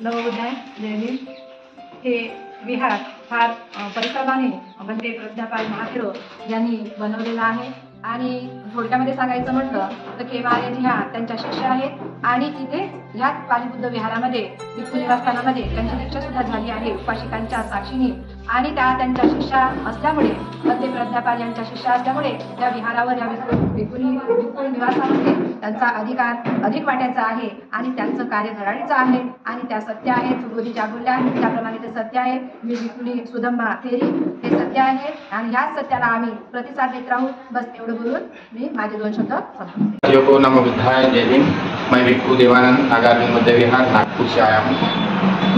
नवोदय जैन हे विहार फार परिश्रमाने भंते प्रज्ञापाल महाथेरो यांनी बनवलेलं आहे। आणि थोडक्यामध्ये सांगायचं म्हटलं तर के महाराज ह्या त्यांच्या शिष्य आहेत आणि तिथे ह्याच पालीबुद्ध विहारामध्ये भिक्खू निवासस्थानामध्ये त्यांची दीक्षा सुद्धा झाली आहे उपासिकांच्या साक्षीने। आणि त्या त्यांच्या शिष्या असल्यामुळे भंते प्रज्ञापाल यांच्या शिष्या असल्यामुळे त्या विहारावर या भिक्खू निवासामध्ये त्यांचा अधिकार अधिक वाट्याचा आहे आणि त्यांचं कार्य धडाडीचं आहे आणि त्या सत्य आहेत। सुबोधी जागुल्या त्याप्रमाणे ते सत्य आहे। मी भिक्खुनी सुदम्मा थेरी हे सत्य आहे आणि ह्याच सत्याला आम्ही प्रतिसाद देत राहू। बस एवढं बोलून मी माझे 2 शब्द संपवते। को नमो बुद्धाय जय हिंद। मैं भिक्खू देवानंद नागार्जुन मध्य विहार नागपुर से आया हूँ,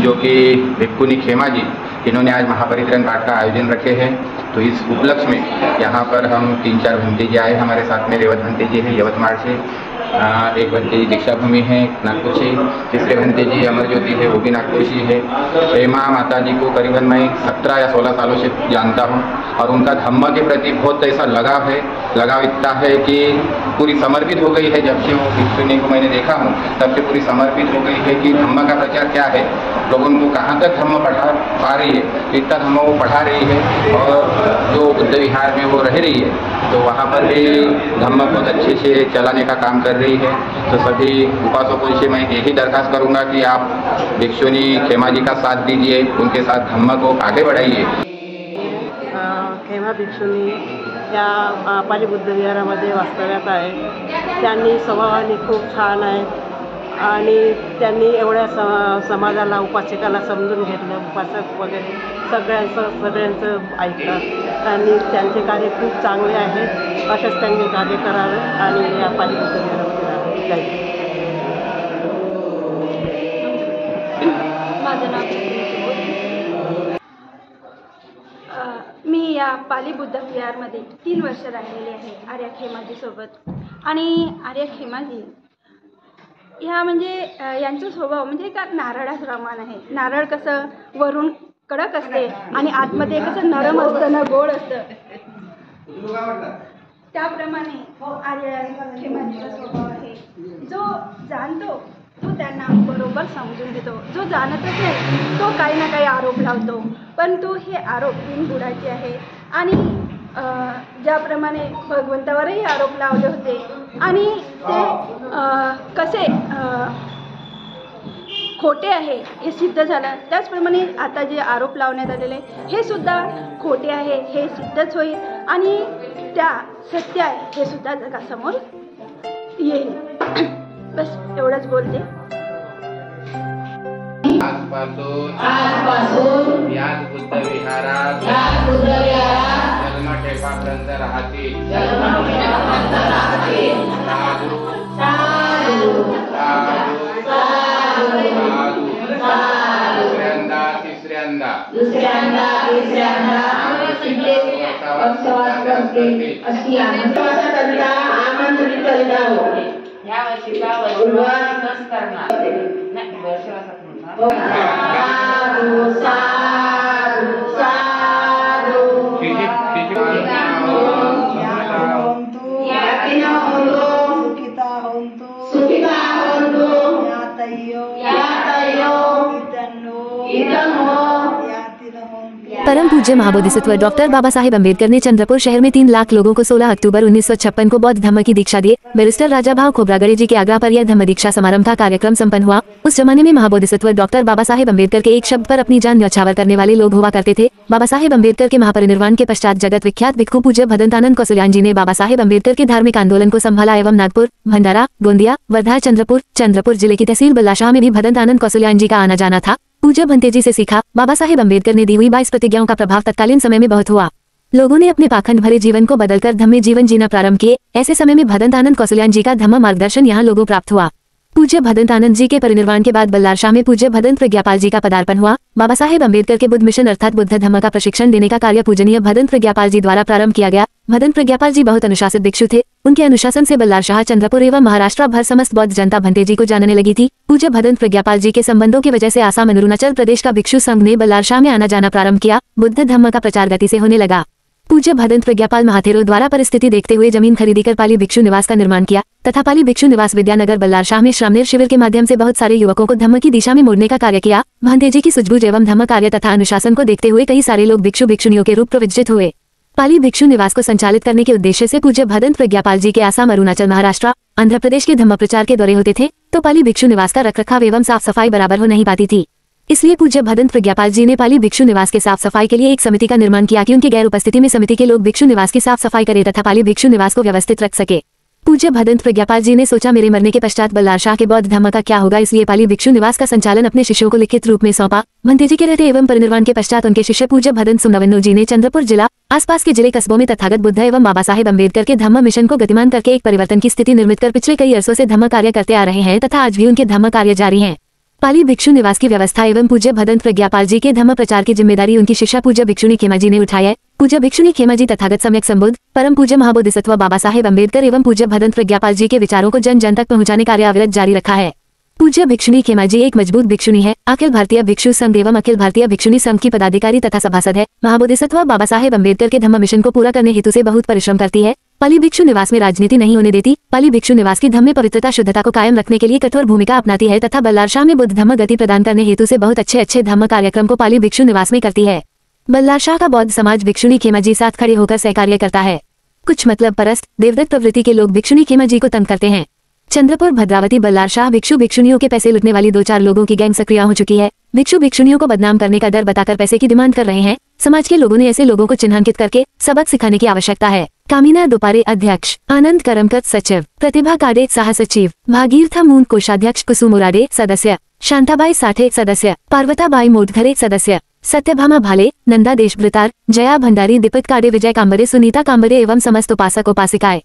जो कि भिक्खुनी खेमा जी इन्होंने आज महापरित्रण पाठ का आयोजन रखे हैं। तो इस उपलक्ष्य में यहाँ पर हम 3-4 भंते जी आए हमारे साथ में। रेवत भंते जी है यवतमाल से, एक भंते जी दीक्षा भूमि है नागपुर से, तीसरे भंते जी अमर ज्योति है वो भी नागपुर से है। प्रेमा माता जी को करीबन मैं 17 या 16 सालों से जानता हूँ और उनका धम्म के प्रति बहुत ऐसा लगाव है, लगाव इतना है कि पूरी समर्पित हो गई है। जब से वो भिक्षुनी को मैंने देखा हूँ तब से पूरी समर्पित हो गई है कि धम्म का प्रचार क्या है, लोगों को कहाँ तक धम्म पढ़ा पा रही है, इतना धम्म वो पढ़ा रही है और जो बुद्ध विहार में वो रह रही है तो वहाँ पर भी धम्म बहुत अच्छे से चलाने का काम कर रही है। तो सभी उपासकों से मैं यही दरखास्त करूँगा कि आप भिक्षुनी खेमा जी का साथ दीजिए, उनके साथ धम्म को आगे बढ़ाइए। खेमा भिक्षुनी या पालीबुद्ध विहारामध्ये वास्तव्यात आहे। त्यांनी स्वभावाने खूप छान आहे आणि त्यांनी एवढ्या समाजाला उपासकाला समजून घेतलं, उपासक वगैरे सगळ्यांचं ऐकतात आणि त्यांचे कार्य खूप चांगले आहे। असेच त्यांनी कार्य करावे आणि या पालीबुद्ध विहारामध्ये जायचे। माझं नाव मी या पालीबुद्ध विहारमध्ये 3 वर्ष राहिलेले आहे आर्या खेमाजी सोबत। आणि आर्या खेमाजी ह्या म्हणजे यांचा स्वभाव म्हणजे का नारळाचं प्रमाण आहे। नारळ कसं वरून कडक असते आणि आतमध्ये कसं नरम असतं ना गोड असतं, त्याप्रमाणे आर्या खेमाजीचा स्वभाव आहे। जो जाणतो तो त्यांना बरोबर समजून घेतो, जो जाणत असेल तो काही ना काही आरोप लावतो, परंतु हे आरोप बिनबुडाचे आहे। आणि ज्याप्रमाणे भगवंतावरही आरोप लावले होते आणि ते कसे खोटे आहे हे सिद्ध झालं, त्याचप्रमाणे आता जे आरोप लावण्यात आलेले हे सुद्धा खोटे आहे हे सिद्धच होईल आणि त्या सत्य आहे हे सुद्धा जगासमोर येईल। बस एवढंच बोलते। आजपासून याच बुद्ध विहारात जन्मठेपापर्यंत राहतील साधू दुसऱ्यांदा आमंत्रित करतात। या वर्षीचा वर्षास करणार नाही, वर्षास परम पूज्य महाबोधिसत्व डॉक्टर बाबा साहेब अम्बेडकर ने चंद्रपुर शहर में 3 लाख लोगों को 16 अक्टूबर 1956 को बौद्ध धम्म की दीक्षा दी। बैरिस्टर राजा भाव खोब्रागड़े जी के आग्रह पर यह धम्म दीक्षा समारंभ का कार्यक्रम संपन्न हुआ। उस जमाने में महाबोधिसत्व डॉक्टर बाबा साहेब अम्बेडकर के एक शब्द पर अपनी जान न्यौछावर करने वाले लोग हुआ करते थे। बाबा साहेब अम्बेडकर के महापरिनिर्वाण के पश्चात जगत विख्यात भिक्खु पूज्य भदंतानंद कौसल्यान जी ने बाबा साहेब अम्बेडकर के धार्मिक आंदोलन को संभाला एवं नागपुर, भंडारा, गोंदिया, वर्धा, चंद्रपुर जिले की तहसील बल्लाशाह में भी भदंतानंद कौसल्यान जी का आना जाना था। पूज्य भंते जी से सीखा। बाबा साहेब अम्बेडकर ने दी हुई 22 प्रतिज्ञाओं का प्रभाव तत्कालीन समय में बहुत हुआ। लोगों ने अपने पाखंड भरे जीवन को बदलकर धम्म जीवन जीना प्रारंभ किए। ऐसे समय में भदंतानंद कौसल्यान जी का धम्म मार्गदर्शन यहाँ लोगों प्राप्त हुआ। पूज्य भदंतानंद जी के परिनिर्वाण के बाद बल्लारशाह में पूज्य भदंत प्रज्ञापाल जी का पदार्पण हुआ। बाबा साहेब अम्बेडकर के बुद्ध मिशन अर्थात बुद्ध धम्म का प्रशिक्षण देने का कार्य पूजनीय भदंत प्रज्ञापाल जी द्वारा प्रारंभ किया गया। भदंत प्रज्ञापाल जी बहुत अनुशासित भिक्षु थे। उनके अनुशासन से बल्लारशाह, चंद्रपुर एवं महाराष्ट्र भर समस्त बौद्ध जनता भंते जी को जानने लगी थी। पूज्य भदंत प्रज्ञापाल जी के संबंधों की वजह से आसाम अरुणाचल प्रदेश का भिक्षु संघ ने बल्लारशाह में आना जाना प्रारंभ किया। बुद्ध धम्म का प्रचार गति से होने लगा। पूज्य भदंत प्रज्ञापाल महाथेरो द्वारा परिस्थिति देखते हुए जमीन खरीदी कर पाली भिक्षु निवास का निर्माण किया तथा पाली भिक्षु निवास विद्यानगर बल्लारशाह में श्रामणेर शिविर के माध्यम से बहुत सारे युवकों को धम्म की दिशा में मोड़ने का कार्य किया। भांतेजी की सूझबूझ एवं धम्म कार्य तथा अनुशासन को देखते हुए कई सारे लोग भिक्षु भिक्षुणियों के रूप प्रविष्ट हुए। पाली भिक्षु निवास को संचालित करने के उद्देश्य से पूज्य भदंत प्रज्ञापाल जी के आसाम, अरुणाचल, महाराष्ट्र, आंध्र प्रदेश के धम्म प्रचार के दौरे होते थे तो पाली भिक्षु निवास का रखरखाव एवं साफ सफाई बराबर हो नहीं पाती थी। इसलिए पूज्य भदंत प्रज्ञापाल जी ने पाली भिक्षु निवास के साफ सफाई के लिए एक समिति का निर्माण किया कि उनकी गैर उपस्थिति में समिति के लोग भिक्षु निवास की साफ सफाई करें तथा पाली भिक्षु निवास को व्यवस्थित रख सके। पूज्य भदंत प्रज्ञापाल जी ने सोचा मेरे मरने के पश्चात बल्लारशाह के बौद्ध धम्म का क्या होगा, इसलिए पाली भिक्षु निवास का संचालन अपने शिष्यों को लिखित रूप में सौंपा। भंतेजी के रहते एवं परिनिर्वाण के पश्चात उनके शिष्य पूज्य भदंत सुमनवन्नू जी ने चंद्रपुर जिला आसपास के जिले कस्बों में तथागत बुद्ध एवं बाबा साहेब अम्बेडकर के धम्म मिशन को गतिमान करके एक परिवर्तन की स्थिति निर्मित कर पिछले कई अरसों से धम्म कार्य करते आ रहे हैं तथा आज भी उनके धम्म कार्य जारी हैं। पाली भिक्षु निवास की व्यवस्था एवं पूज्य भदंत प्रज्ञापाल जी के धम्म प्रचार की जिम्मेदारी उनकी शिष्या पूज्य भिक्षुणी खेमा जी ने उठाई है। पूज्य भिक्षुणी खेमा जी तथागत सम्यक संबुद्ध परम पूज्य महाबोधिसत्व बाबा साहेब अम्बेडकर एवं पूज्य भदंत प्रज्ञापाल जी के विचारों को जन जन तक पहुंचाने कार्य अविरत जारी रखा है। पूज्य भिक्षुणी खेमा जी एक मजबूत भिक्षुणी है, अखिल भारतीय भिक्षु संघ एवं अखिल भारतीय भिक्षुणी संघ की पदाधिकारी तथा सभासद है। महाबोधिसत्व बाबा साहेब अम्बेडकर के धम्म मिशन को पूरा करने हेतु से बहुत परिश्रम करती है। पाली भिक्षु निवास में राजनीति नहीं होने देती। पाली भिक्षु निवास की धम्म में पवित्रता शुद्धता को कायम रखने के लिए कठोर भूमिका अपनाती है तथा बल्लारशाह में बुद्ध धम्म गति प्रदान करने हेतु से बहुत अच्छे धम्म कार्यक्रम को पाली भिक्षु निवास में करती है। बल्लारशाह का बौद्ध समाज भिक्षुणी खेमा जी साथ खड़े होकर सहकार्य करता है। कुछ मतलब परस्त देवदत्त प्रवृत्ति के लोग भिक्षुणी खेमा जी को तंग करते हैं। चंद्रपुर भद्रावती बल्लारशाह भिक्षु भिक्षुणियों के पैसे लूटने वाली 2-4 लोगों की गैंग सक्रिय हो चुकी है। भिक्षु भिक्षुणियों को बदनाम करने का डर बताकर पैसे की डिमांड कर रहे हैं। समाज के लोगों ने ऐसे लोगों को चिन्हांकित करके सबक सिखाने की आवश्यकता है। कामिना दोपारे अध्यक्ष, आनंद करमकत सचिव, प्रतिभा काडे सह सचिव, भागीरथा मून कोषाध्यक्ष, कुसुम उराडे सदस्य, शांताबाई साठे सदस्य, पार्वताबाई मोटघरे सदस्य, सत्यभामा भाले, नंदा देशभृतार, जया भंडारी, दीपक काडे, विजय कांबरे, सुनीता कांबरे एवं समस्त उपासक उपासिकाएं,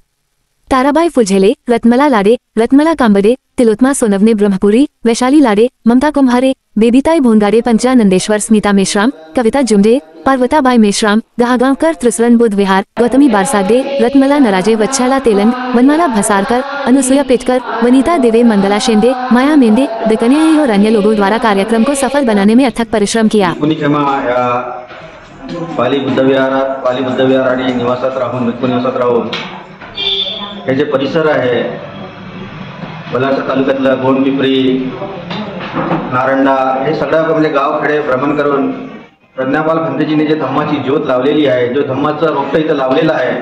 ताराबाई फुलझेले, रत्मला लाडे, रत्मला कांबरे, तिलोत्मा सोनवने ब्रह्मपुरी, वैशाली लाडे, ममता कुम्हारे, बेबीताई भोंगाडे, पंचानंदेश्वर, स्मिता मेश्राम, कविता जुमडे, पार्वताबाई मेश्राम, गहागांवकर, त्रिसरण बुद्ध विहार, गौतमी बारसागडे, रत्मला नराजे, वत्सला तेलंग, वनमाला भसारकर, अनुसुया पेटकर, वनीता देवे, मंगला शेंडे, माया मेंढे, दकनिया और अन्य लोगों द्वारा कार्यक्रम को सफल बनाने में अथक परिश्रम किया। पाली बुद्ध विहार आणि निवासात राहून हे जे परिसर आहे बल्लारशाह तालुक्यातलं गोंडपिंपरी, नारंडा हे सगळं म्हणजे गावखेडे भ्रमण करून प्रज्ञापाल भंतेजीने जे धम्माची ज्योत लावलेली आहे, जो धम्माचं रोपटं इथं लावलेलं आहे,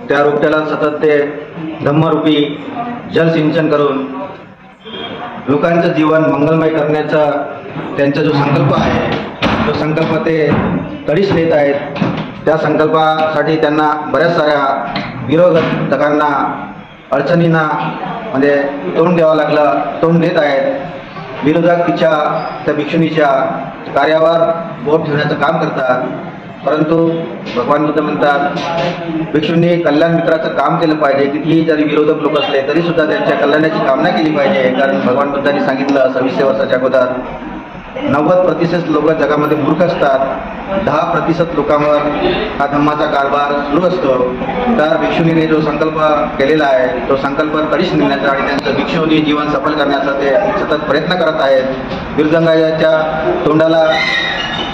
त्या रोपट्याला सतत ते धम्मरूपी जलसिंचन करून लोकांचं जीवन मंगलमय करण्याचा त्यांचा जो संकल्प आहे, तो संकल्प ते तडीस नेत आहेत। त्या संकल्पासाठी त्यांना बऱ्याच साऱ्या विरोधकांना अडचणींना म्हणजे तोंड द्यावं लागलं, तोंड देत आहेत। विरोधक त्या भिक्षुणीच्या कार्यावर बोट ठेवण्याचं काम करतात, परंतु भगवान बुद्ध म्हणतात भिक्षुंनी कल्याण मित्राचं काम केलं पाहिजे। कितीही जरी विरोधक लोक असले तरी सुद्धा त्यांच्या कल्याणाची कामना केली पाहिजे, कारण भगवान बुद्धांनी सांगितलं 26 वर्षाच्या अगोदर 90% लोक जगामध्ये मूर्ख असतात, 10% लोकांवर हा धम्माचा कारभार सुरू असतो। तर भिक्षुणीने जो संकल्प केलेला आहे तो संकल्प तडीस नेण्याचा आणि त्यांचं भिक्षुणी जीवन सफल करण्याचा ते सतत प्रयत्न करत आहेत। विरुद्धंगाच्या तोंडाला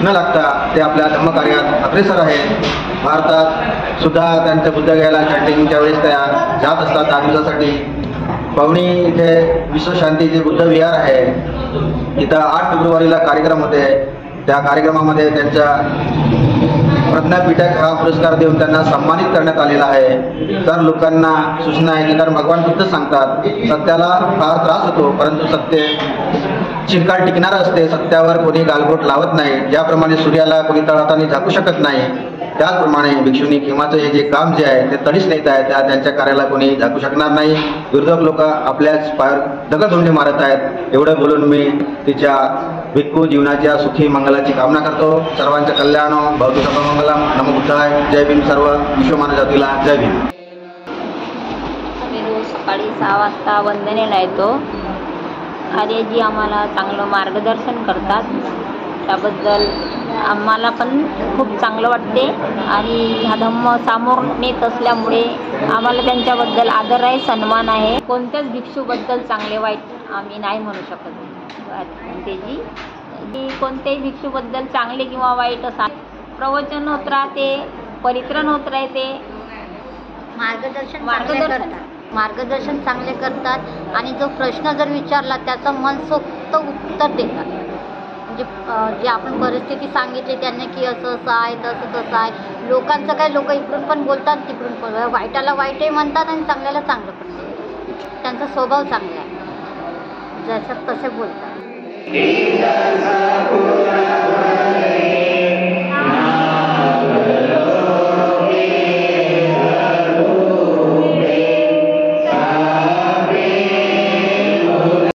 न लागता ते आपल्या धम्मकार्यात अग्रेसर आहेत। भारतात सुद्धा त्यांच्या बुद्धगयाला चॅटिंगच्या वेळेस त्या जात असतात 10 दिवसासाठी। पवनी इथे विश्वशांतीचे बुद्ध विहार आहे, इथं 8 फेब्रुवारीला कार्यक्रम होते। त्या कार्यक्रमामध्ये त्यांच्या प्रज्ञापीठक हा पुरस्कार देऊन त्यांना सन्मानित करण्यात आलेला आहे। तर लोकांना सूचना आहे की कारण भगवान बुद्ध सांगतात सत्याला फार त्रास होतो, परंतु सत्य चिरकाल टिकणार असते, सत्यावर कोणी गालबोट लावत नाही। ज्याप्रमाणे सूर्याला कोणी तळहाताने झाकू शकत नाही, त्याचप्रमाणे भिक्षुणी खेमाचं हे जे काम जे आहे ते तडीस नेत आहे, त्यांच्या कार्याला कोणी झाकू शकणार नाही। विरोधक लोक आपल्याच पायावर दगडधोंडे मारत आहेत। एवढं बोलून मी तिच्या भिक्खू जीवनाच्या सुखी मंगलाची कामना करतो। सर्वांचं कल्याण भवतु सर्वमंगलम। नमो बुद्धाय। जय भीम सर्व विश्वमानव जातीला जय भीम। आम्ही रोज सकाळी 6 वाजता वंदनेला येतो। आर्यजी आम्हाला चांगलं मार्गदर्शन करतात, त्याबद्दल आम्हाला पण खूप चांगलं वाटते आणि हा धम्म सामोर नेत असल्यामुळे आम्हाला त्यांच्याबद्दल आदर आहे, सन्मान आहे। कोणत्याच भिक्षूबद्दल चांगले वाईट आम्ही नाही म्हणू शकत। भंतेजी की कोणत्याही भिक्षूबद्दल चांगले किंवा वाईट असं प्रवचन होत राहते, परित्रण होत राहते. मार्गदर्शन चांगले करतात आणि जो प्रश्न जर विचारला त्याचं मनसोक्त उत्तर देतात. म्हणजे जे आपण परिस्थिती सांगितली त्यांनी की असं असं आहे तसं आहे. लोकांचं काय, लोक इकडून पण बोलतात तिकडून पण, वाईटाला वाईटही म्हणतात आणि चांगल्याला चांगलं पण म्हणतात. त्यांचा स्वभाव चांगला आहे, जसं तसे बोलतात.